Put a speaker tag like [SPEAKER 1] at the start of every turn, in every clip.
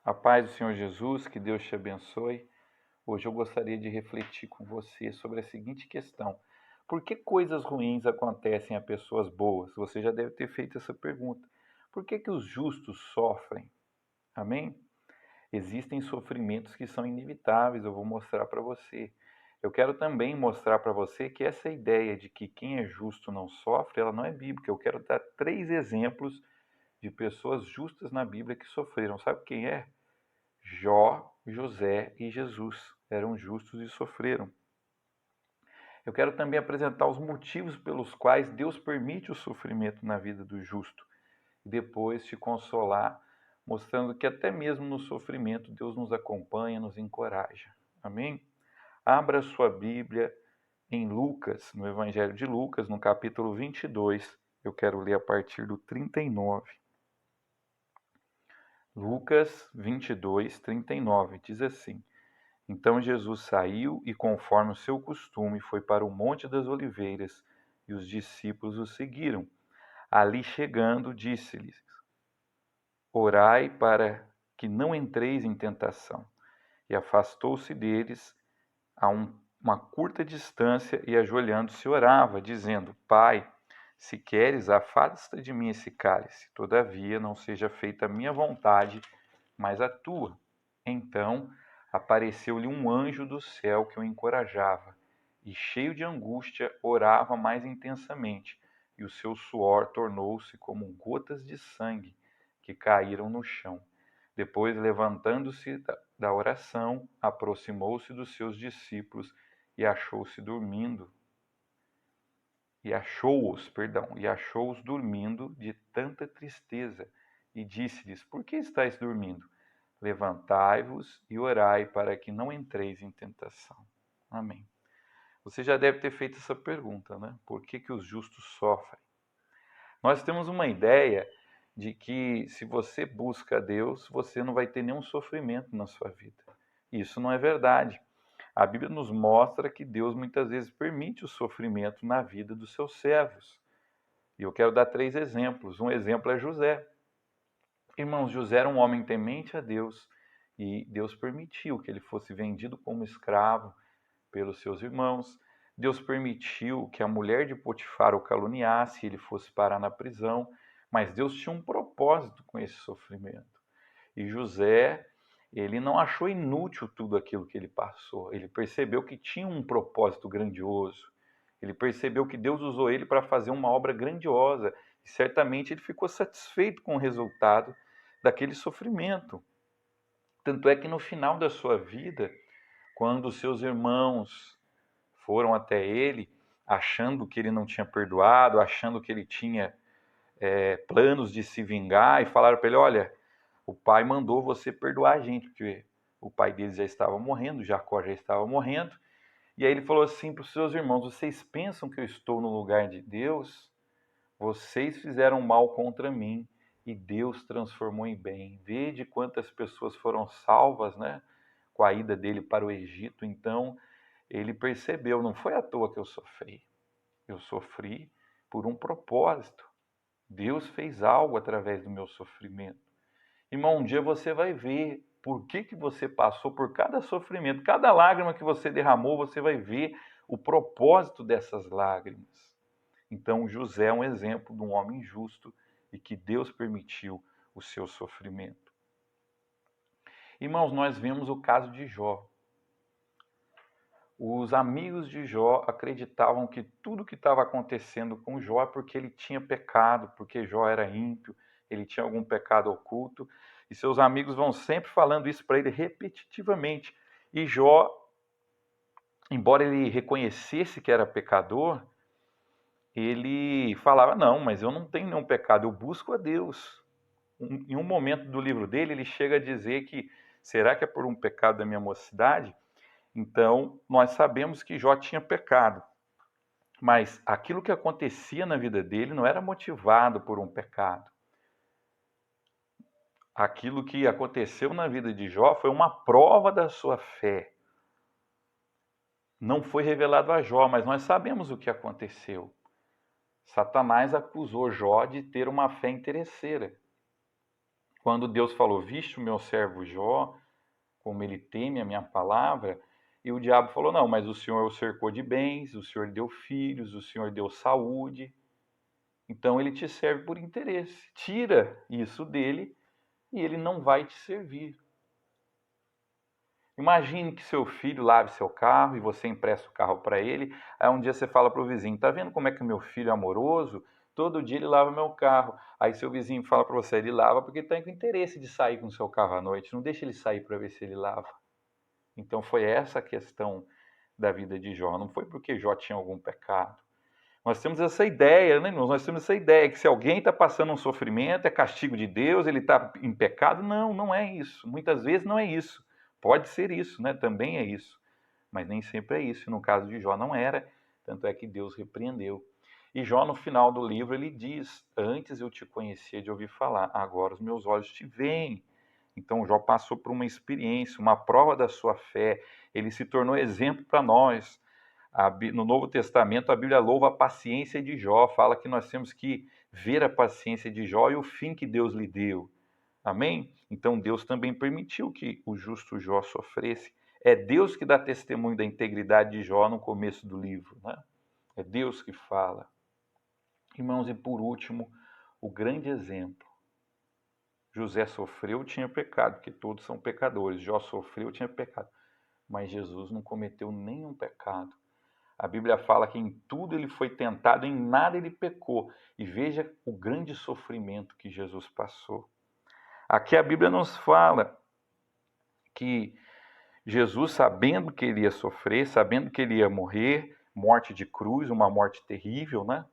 [SPEAKER 1] A paz do Senhor Jesus, que Deus te abençoe. Hoje eu gostaria de refletir com você sobre a seguinte questão: por que coisas ruins acontecem a pessoas boas? Você já deve ter feito essa pergunta. Por que os justos sofrem? Amém? Existem sofrimentos que são inevitáveis, eu vou mostrar para você. Eu quero também mostrar para você que essa ideia de que quem é justo não sofre, ela não é bíblica. Eu quero dar 3 exemplos de pessoas justas na Bíblia que sofreram. Sabe quem é? Jó, José e Jesus eram justos e sofreram. Eu quero também apresentar os motivos pelos quais Deus permite o sofrimento na vida do justo e depois te consolar, mostrando que até mesmo no sofrimento Deus nos acompanha, nos encoraja. Amém? Abra sua Bíblia em Lucas, no Evangelho de Lucas, no capítulo 22. Eu quero ler a partir do 39. Lucas 22, 39, diz assim: Então Jesus saiu e, conforme o seu costume, foi para o Monte das Oliveiras, e os discípulos o seguiram. Ali chegando, disse-lhes: Orai para que não entreis em tentação. E afastou-se deles a uma curta distância e, ajoelhando-se, orava, dizendo: Pai, se queres, afasta de mim esse cálice. Todavia, não seja feita a minha vontade, mas a tua. Então apareceu-lhe um anjo do céu que o encorajava, e, cheio de angústia, orava mais intensamente, e o seu suor tornou-se como gotas de sangue que caíram no chão. Depois, levantando-se da oração, aproximou-se dos seus discípulos e achou-os dormindo de tanta tristeza, e disse-lhes: Por que estáis dormindo? Levantai-vos e orai para que não entreis em tentação. Amém. Você já deve ter feito essa pergunta, né? Por que os justos sofrem? Nós temos uma ideia de que se você busca a Deus, você não vai ter nenhum sofrimento na sua vida. Isso não é verdade. A Bíblia nos mostra que Deus muitas vezes permite o sofrimento na vida dos seus servos. E eu quero dar 3 exemplos. Um exemplo é José. Irmãos, José era um homem temente a Deus e Deus permitiu que ele fosse vendido como escravo pelos seus irmãos. Deus permitiu que a mulher de Potifar o caluniasse e ele fosse parar na prisão, mas Deus tinha um propósito com esse sofrimento. E José, ele não achou inútil tudo aquilo que ele passou. Ele percebeu que tinha um propósito grandioso. Ele percebeu que Deus usou ele para fazer uma obra grandiosa. E certamente ele ficou satisfeito com o resultado daquele sofrimento. Tanto é que no final da sua vida, quando os seus irmãos foram até ele, achando que ele não tinha perdoado, achando que ele tinha planos de se vingar, e falaram para ele: Olha, o pai mandou você perdoar a gente, porque o pai deles já estava morrendo, Jacó já estava morrendo. E aí ele falou assim para os seus irmãos: Vocês pensam que eu estou no lugar de Deus? Vocês fizeram mal contra mim e Deus transformou em bem. Vede quantas pessoas foram salvas, né, com a ida dele para o Egito. Então, ele percebeu, não foi à toa que eu sofri. Eu sofri por um propósito. Deus fez algo através do meu sofrimento. Irmão, um dia você vai ver por que você passou por cada sofrimento, cada lágrima que você derramou, você vai ver o propósito dessas lágrimas. Então, José é um exemplo de um homem justo e que Deus permitiu o seu sofrimento. Irmãos, nós vemos o caso de Jó. Os amigos de Jó acreditavam que tudo que estava acontecendo com Jó é porque ele tinha pecado, porque Jó era ímpio, ele tinha algum pecado oculto, e seus amigos vão sempre falando isso para ele repetitivamente. E Jó, embora ele reconhecesse que era pecador, ele falava: Não, mas eu não tenho nenhum pecado, eu busco a Deus. Em um momento do livro dele, ele chega a dizer que: será que é por um pecado da minha mocidade? Então, nós sabemos que Jó tinha pecado, mas aquilo que acontecia na vida dele não era motivado por um pecado. Aquilo que aconteceu na vida de Jó foi uma prova da sua fé. Não foi revelado a Jó, mas nós sabemos o que aconteceu. Satanás acusou Jó de ter uma fé interesseira. Quando Deus falou, viste o meu servo Jó, como ele teme a minha palavra, e o diabo falou, não, mas o Senhor o cercou de bens, o Senhor deu filhos, o Senhor deu saúde, então ele te serve por interesse. Tira isso dele e ele não vai te servir. Imagine que seu filho lave seu carro e você empresta o carro para ele. Aí um dia você fala para o vizinho, tá vendo como é que meu filho é amoroso? Todo dia ele lava meu carro. Aí seu vizinho fala para você, ele lava porque tem com interesse de sair com o seu carro à noite. Não deixa ele sair para ver se ele lava. Então foi essa a questão da vida de Jó. Não foi porque Jó tinha algum pecado. Nós temos essa ideia, né, irmãos? Nós temos essa ideia que se alguém está passando um sofrimento, é castigo de Deus, ele está em pecado. Não, não é isso. Muitas vezes não é isso. Pode ser isso, né? Também é isso. Mas nem sempre é isso. No caso de Jó não era, tanto é que Deus repreendeu. E Jó, no final do livro, ele diz: antes eu te conhecia de ouvir falar, agora os meus olhos te veem. Então Jó passou por uma experiência, uma prova da sua fé. Ele se tornou exemplo para nós. No Novo Testamento, a Bíblia louva a paciência de Jó, fala que nós temos que ver a paciência de Jó e o fim que Deus lhe deu. Amém? Então Deus também permitiu que o justo Jó sofresse. É Deus que dá testemunho da integridade de Jó no começo do livro, né? É Deus que fala. Irmãos, e por último, o grande exemplo. José sofreu, tinha pecado, porque todos são pecadores. Jó sofreu, tinha pecado. Mas Jesus não cometeu nenhum pecado. A Bíblia fala que em tudo ele foi tentado, em nada ele pecou. E veja o grande sofrimento que Jesus passou. Aqui a Bíblia nos fala que Jesus, sabendo que ele ia sofrer, sabendo que ele ia morrer, morte de cruz, uma morte terrível, né?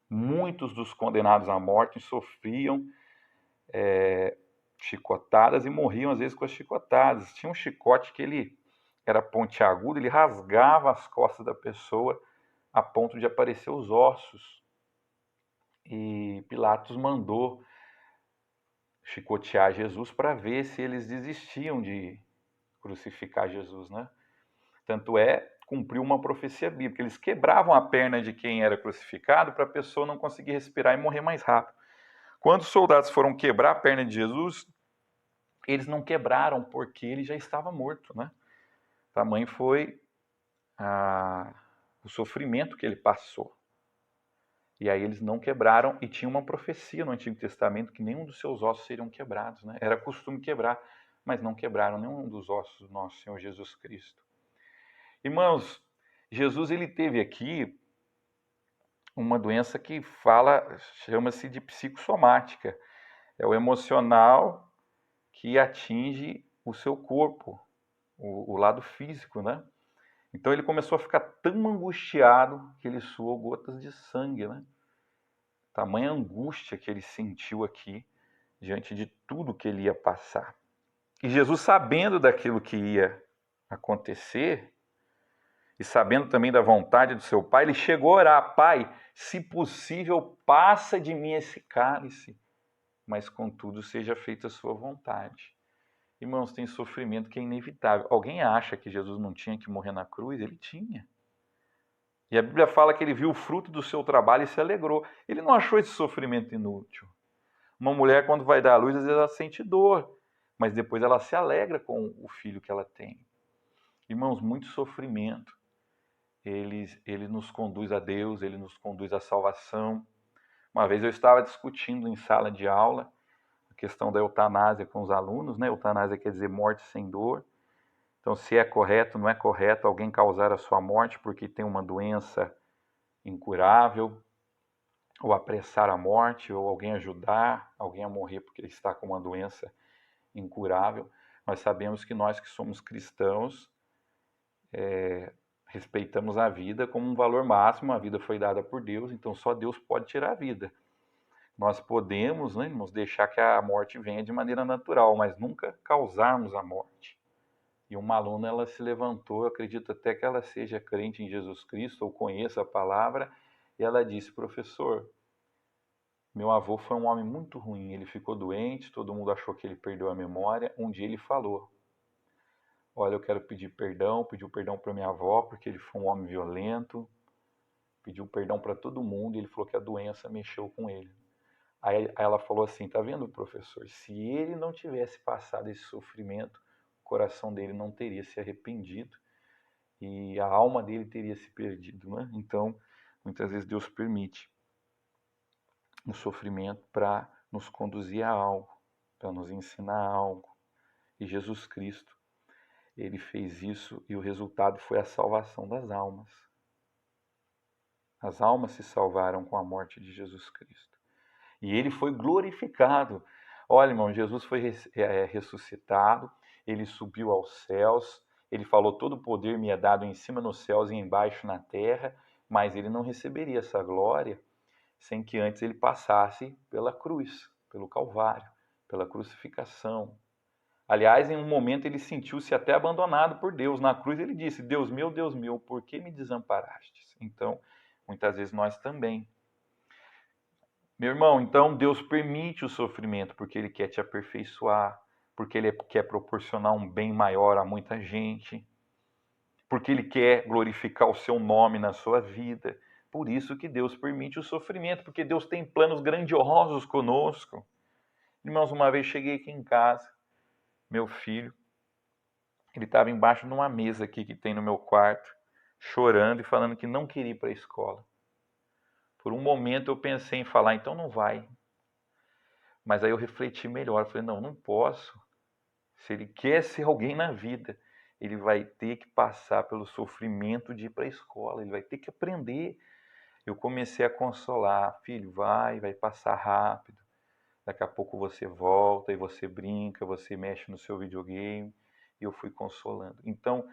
[SPEAKER 1] Muitos dos condenados à morte sofriam chicotadas e morriam às vezes com as chicotadas. Tinha um chicote que ele era pontiagudo, ele rasgava as costas da pessoa a ponto de aparecer os ossos. E Pilatos mandou chicotear Jesus para ver se eles desistiam de crucificar Jesus, né? Tanto é, cumpriu uma profecia bíblica. Eles quebravam a perna de quem era crucificado para a pessoa não conseguir respirar e morrer mais rápido. Quando os soldados foram quebrar a perna de Jesus, eles não quebraram porque ele já estava morto, né? Tamanho foi o sofrimento que ele passou. E aí eles não quebraram e tinha uma profecia no Antigo Testamento que nenhum dos seus ossos seriam quebrados, né? Era costume quebrar, mas não quebraram nenhum dos ossos do nosso Senhor Jesus Cristo. Irmãos, Jesus ele teve aqui uma doença que chama-se de psicossomática. É o emocional que atinge o seu corpo, o lado físico, né? Então ele começou a ficar tão angustiado que ele suou gotas de sangue, né? Tamanha angústia que ele sentiu aqui diante de tudo que ele ia passar. E Jesus, sabendo daquilo que ia acontecer, e sabendo também da vontade do seu Pai, ele chegou a orar: Pai, se possível, passa de mim esse cálice, mas contudo seja feita a sua vontade. Irmãos, tem sofrimento que é inevitável. Alguém acha que Jesus não tinha que morrer na cruz? Ele tinha. E a Bíblia fala que ele viu o fruto do seu trabalho e se alegrou. Ele não achou esse sofrimento inútil. Uma mulher, quando vai dar à luz, às vezes ela sente dor, mas depois ela se alegra com o filho que ela tem. Irmãos, muito sofrimento. Ele nos conduz a Deus, ele nos conduz à salvação. Uma vez eu estava discutindo em sala de aula a questão da eutanásia com os alunos, né? Eutanásia quer dizer morte sem dor. Então, se é correto, não é correto alguém causar a sua morte porque tem uma doença incurável, ou apressar a morte, ou alguém ajudar alguém a morrer porque ele está com uma doença incurável. Nós sabemos que nós que somos cristãos respeitamos a vida como um valor máximo, a vida foi dada por Deus, então só Deus pode tirar a vida. Nós podemos, né, irmãos, deixar que a morte venha de maneira natural, mas nunca causarmos a morte. E uma aluna, ela se levantou, eu acredito até que ela seja crente em Jesus Cristo, ou conheça a palavra, e ela disse: professor, meu avô foi um homem muito ruim, ele ficou doente, todo mundo achou que ele perdeu a memória, um dia ele falou: olha, eu quero pediu perdão para minha avó, porque ele foi um homem violento, pediu perdão para todo mundo, e ele falou que a doença mexeu com ele. Aí ela falou assim, tá vendo, professor? Se ele não tivesse passado esse sofrimento, o coração dele não teria se arrependido e a alma dele teria se perdido, né? Então, muitas vezes Deus permite o sofrimento para nos conduzir a algo, para nos ensinar algo. E Jesus Cristo, ele fez isso e o resultado foi a salvação das almas. As almas se salvaram com a morte de Jesus Cristo. E ele foi glorificado. Olha, irmão, Jesus foi ressuscitado, ele subiu aos céus, ele falou: todo o poder me é dado em cima nos céus e embaixo na terra, mas ele não receberia essa glória sem que antes ele passasse pela cruz, pelo Calvário, pela crucificação. Aliás, em um momento ele sentiu-se até abandonado por Deus. Na cruz ele disse: Deus meu, por que me desamparastes? Então, muitas vezes nós também. Meu irmão, então Deus permite o sofrimento porque Ele quer te aperfeiçoar, porque Ele quer proporcionar um bem maior a muita gente, porque Ele quer glorificar o seu nome na sua vida. Por isso que Deus permite o sofrimento, porque Deus tem planos grandiosos conosco. Irmãos, uma vez cheguei aqui em casa, meu filho, ele estava embaixo de uma mesa aqui que tem no meu quarto, chorando e falando que não queria ir para a escola. Por um momento eu pensei em falar, então não vai. Mas aí eu refleti melhor, falei, não posso. Se ele quer ser alguém na vida, ele vai ter que passar pelo sofrimento de ir para a escola, ele vai ter que aprender. Eu comecei a consolar, filho, vai passar rápido. Daqui a pouco você volta e você brinca, você mexe no seu videogame. E eu fui consolando. Então,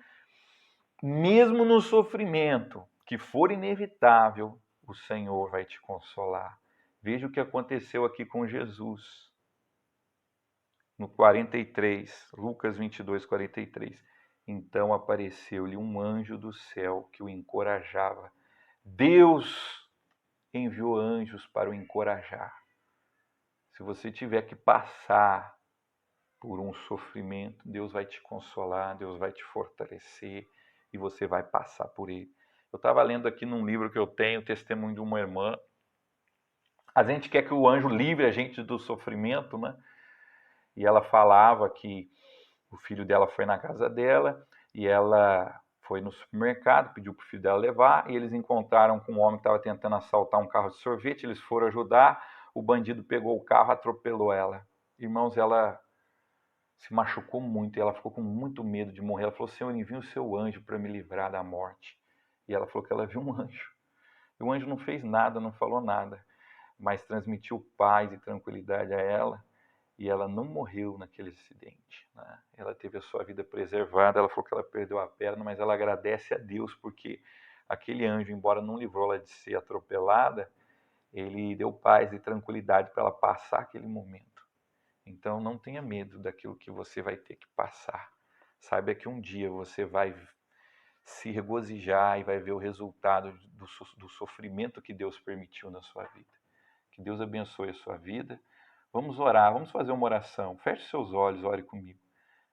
[SPEAKER 1] mesmo no sofrimento que for inevitável, o Senhor vai te consolar. Veja o que aconteceu aqui com Jesus. No 43, Lucas 22, 43. Então apareceu-lhe um anjo do céu que o encorajava. Deus enviou anjos para o encorajar. Se você tiver que passar por um sofrimento, Deus vai te consolar, Deus vai te fortalecer e você vai passar por ele. Eu estava lendo aqui num livro que eu tenho, o testemunho de uma irmã. A gente quer que o anjo livre a gente do sofrimento, né? E ela falava que o filho dela foi na casa dela e ela foi no supermercado, pediu para o filho dela levar e eles encontraram com um homem que estava tentando assaltar um carro de sorvete, eles foram ajudar, o bandido pegou o carro, atropelou ela. Irmãos, ela se machucou muito e ela ficou com muito medo de morrer. Ela falou, Senhor, envia o seu anjo para me livrar da morte. E ela falou que ela viu um anjo. E o anjo não fez nada, não falou nada, mas transmitiu paz e tranquilidade a ela. E ela não morreu naquele acidente, né? Ela teve a sua vida preservada, ela falou que ela perdeu a perna, mas ela agradece a Deus porque aquele anjo, embora não livrou ela de ser atropelada, ele deu paz e tranquilidade para ela passar aquele momento. Então não tenha medo daquilo que você vai ter que passar. Saiba que um dia você vai se regozijar e vai ver o resultado do sofrimento que Deus permitiu na sua vida. Que Deus abençoe a sua vida. Vamos orar, vamos fazer uma oração. Feche seus olhos, ore comigo.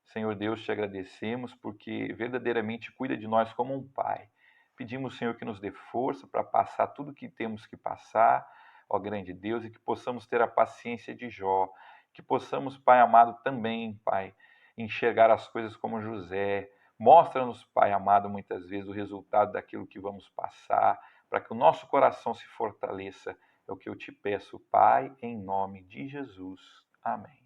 [SPEAKER 1] Senhor Deus, te agradecemos porque verdadeiramente cuida de nós como um pai. Pedimos, Senhor, que nos dê força para passar tudo o que temos que passar, ó grande Deus, e que possamos ter a paciência de Jó. Que possamos, Pai amado, também, Pai, enxergar as coisas como José. Mostra-nos, Pai amado, muitas vezes o resultado daquilo que vamos passar, para que o nosso coração se fortaleça. É o que eu te peço, Pai, em nome de Jesus. Amém.